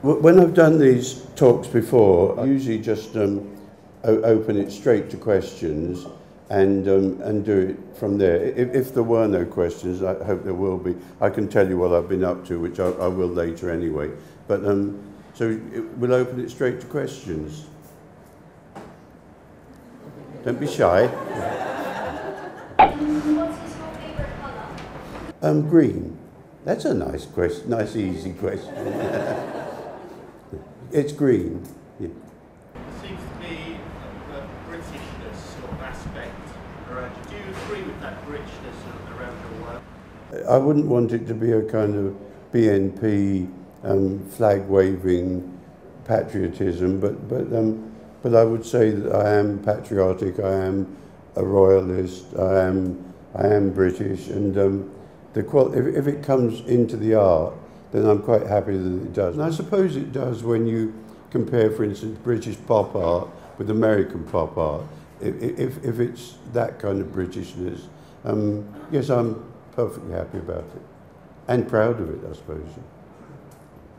When I've done these talks before, I usually just open it straight to questions and do it from there. If there were no questions, I hope there will be. I can tell you what I've been up to, which I will later anyway. But so we'll open it straight to questions. Don't be shy. What's his favourite colour? Green. That's a nice question, nice easy question. It's green. Yeah. There seems to be a Britishness sort of aspect around you. Do you agree with that Britishness around your work? I wouldn't want it to be a kind of BNP flag-waving patriotism, but I would say that I am patriotic. I am a royalist. I am British, and if it comes into the art, then I'm quite happy that it does. And I suppose it does when you compare, for instance, British pop art with American pop art. If it's that kind of Britishness, yes, I'm perfectly happy about it. And proud of it, I suppose.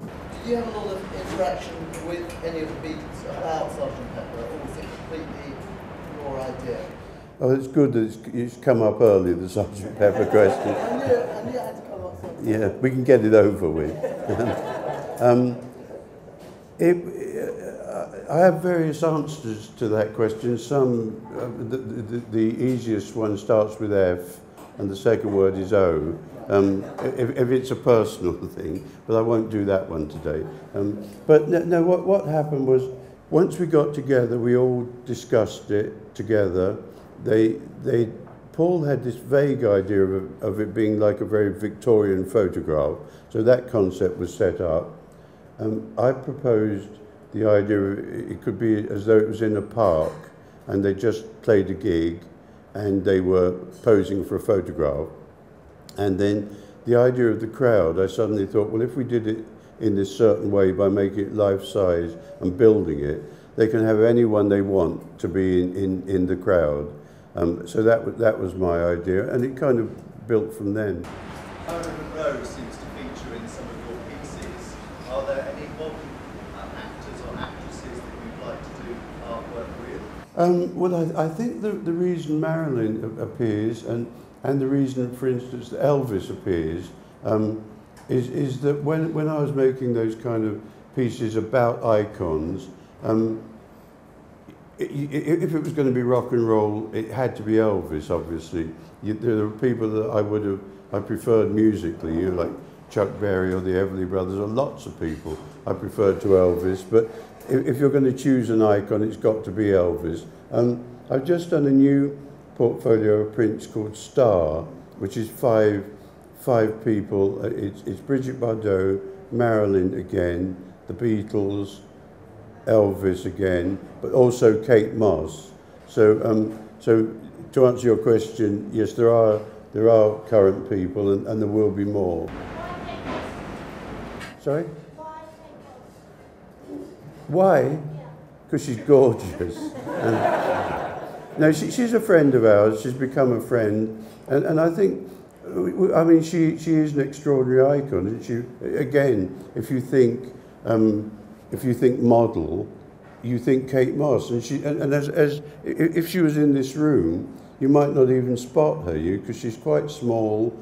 Did you have a lot of interaction with any of the beats about Sergeant Pepper, or was it completely your idea? Oh, it's good that it's come up early, the Sergeant Pepper question. I knew it had to come up sometime. Yeah, we can get it over with. I have various answers to that question. Some, the easiest one starts with F, and the second word is O. If it's a personal thing, but I won't do that one today. But no, what happened was, once we got together, we all discussed it together. Paul had this vague idea of it being like a very Victorian photograph, so that concept was set up. I proposed the idea of it could be as though it was in a park, and they just played a gig, and they were posing for a photograph. And then the idea of the crowd, I suddenly thought, well, if we did it in this certain way by making it life-size and building it, they can have anyone they want to be in the crowd. So that was my idea, and it kind of built from then. Marilyn Monroe seems to feature in some of your pieces. Are there any modern actors or actresses that you'd like to do artwork with? Well, I think the reason Marilyn appears and the reason, for instance, that Elvis appears is that when I was making those kind of pieces about icons, if it was going to be rock and roll, it had to be Elvis, obviously. There are people that I preferred musically, like Chuck Berry or the Everly Brothers, or lots of people I preferred to Elvis. But if you're going to choose an icon, it's got to be Elvis. I've just done a new portfolio of prints called Star, which is five people. It's Brigitte Bardot, Marilyn again, the Beatles, Elvis again, but also Kate Moss. So to answer your question, yes, there are current people, and there will be more. Sorry? Why? Because she's gorgeous. No, she's a friend of ours. She's become a friend, and I think, I mean, she is an extraordinary icon. And she, again, if you think model, you think Kate Moss, and if she was in this room, you might not even spot her, because she's quite small,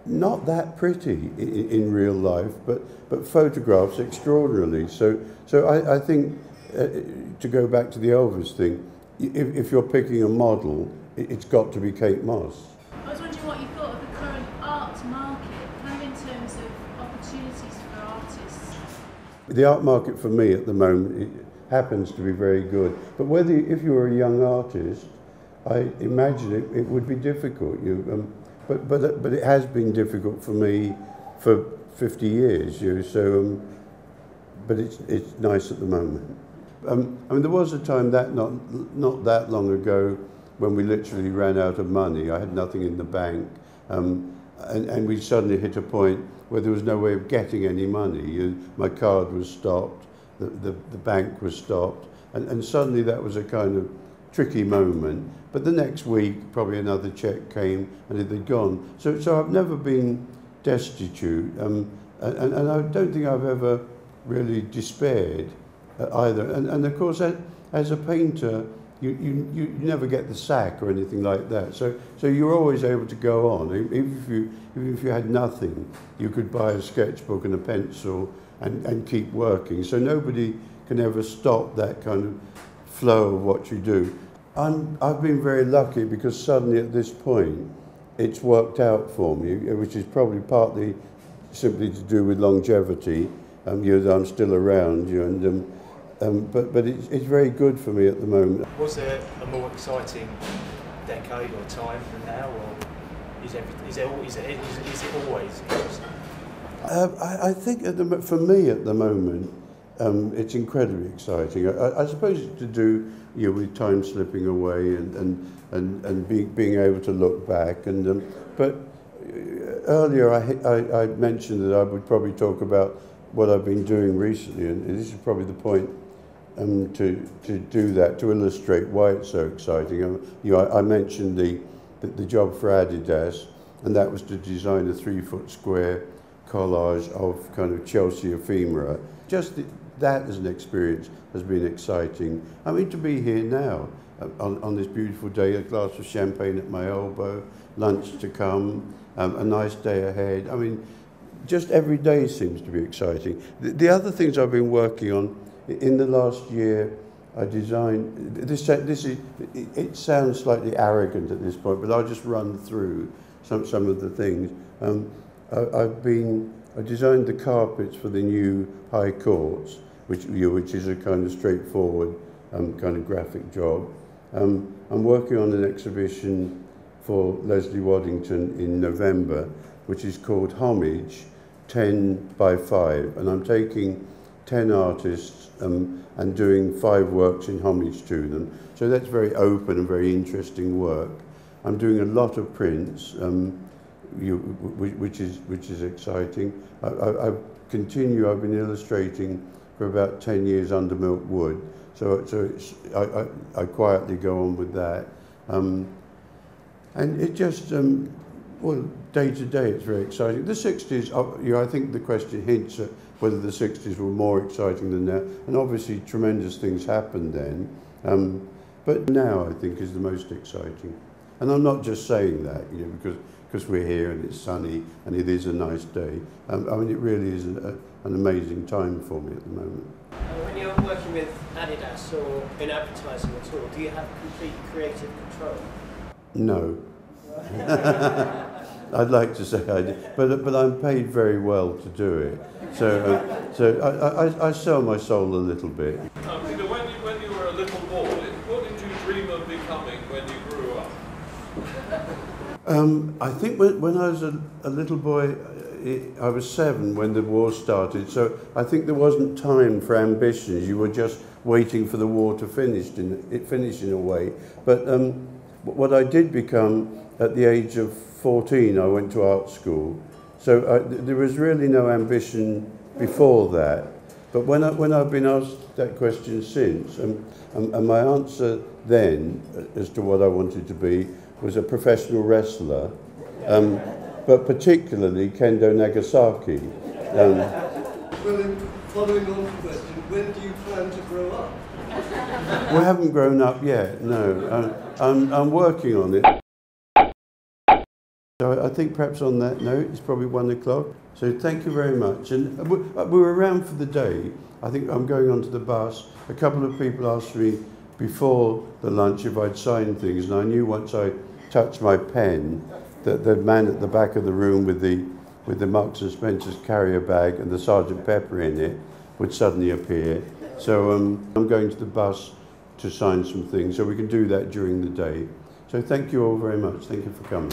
not that pretty in real life, but photographs extraordinarily. So I think to go back to the Elvis thing, if you're picking a model, it's got to be Kate Moss. I was wondering what you thought of the current art market, kind of in terms of opportunities for artists. The art market for me at the moment, it happens to be very good. But if you were a young artist, I imagine it would be difficult. But it has been difficult for me for 50 years. But it's nice at the moment. I mean, there was a time that not that long ago when we literally ran out of money. I had nothing in the bank, and we suddenly hit a point where there was no way of getting any money. My card was stopped, the bank was stopped, and suddenly that was a kind of tricky moment. But the next week, probably another cheque came and it had gone. So I've never been destitute, and I don't think I've ever really despaired either. And of course, as a painter, you never get the sack or anything like that. So you're always able to go on. Even if you had nothing, you could buy a sketchbook and a pencil and keep working. So nobody can ever stop that kind of flow of what you do. I've been very lucky because suddenly at this point, it's worked out for me, which is probably partly simply to do with longevity. I'm still around, but it's very good for me at the moment. Was there a more exciting decade or time than now, or is it always interesting? I think for me at the moment, it's incredibly exciting. I suppose it's to do with time slipping away and being able to look back. But earlier I mentioned that I would probably talk about what I've been doing recently, and this is probably the point to do that, to illustrate why it's so exciting. I mentioned the job for Adidas, and that was to design a 3-foot square collage of kind of Chelsea ephemera. Just that as an experience has been exciting. I mean, to be here now on this beautiful day, a glass of champagne at my elbow, lunch to come, a nice day ahead. I mean, just every day seems to be exciting. The other things I've been working on, in the last year, I designed, it sounds slightly arrogant at this point, but I'll just run through some of the things. I designed the carpets for the new High Courts, which is a kind of straightforward kind of graphic job. I'm working on an exhibition for Leslie Waddington in November, which is called Homage 10 by 5, and I'm taking 10 artists and doing 5 works in homage to them. So that's very open and very interesting work. I'm doing a lot of prints, which is exciting. I've been illustrating for about 10 years under Milk Wood, so I quietly go on with that. And it just, well, day to day it's very exciting. The 60s, I think the question hints at whether the 60s were more exciting than now, and obviously tremendous things happened then, but now I think is the most exciting. And I'm not just saying that, because we're here and it's sunny and it is a nice day. I mean, it really is an amazing time for me at the moment. When you're working with Adidas or in advertising at all, do you have complete creative control? No. I'd like to say I do, but I'm paid very well to do it. So I sell my soul a little bit. Peter, when you were a little boy, what did you dream of becoming when you grew up? I think when I was a little boy, I was 7 when the war started, so I think there wasn't time for ambitions. You were just waiting for the war to finish in a way. But what I did become at the age of 14, I went to art school. So there was really no ambition before that. But when I've been asked that question since, and my answer then as to what I wanted to be was a professional wrestler, but particularly Kendo Nagasaki. Well, following on from the question, when do you plan to grow up? We haven't grown up yet, no. I'm working on it. So I think perhaps on that note, it's probably 1 o'clock. So thank you very much. And we're around for the day. I think I'm going on to the bus. A couple of people asked me before the lunch if I'd sign things, and I knew once I touched my pen that the man at the back of the room with the Marks and Spencer's carrier bag and the Sergeant Pepper in it would suddenly appear. So I'm going to the bus to sign some things, so we can do that during the day. So thank you all very much. Thank you for coming.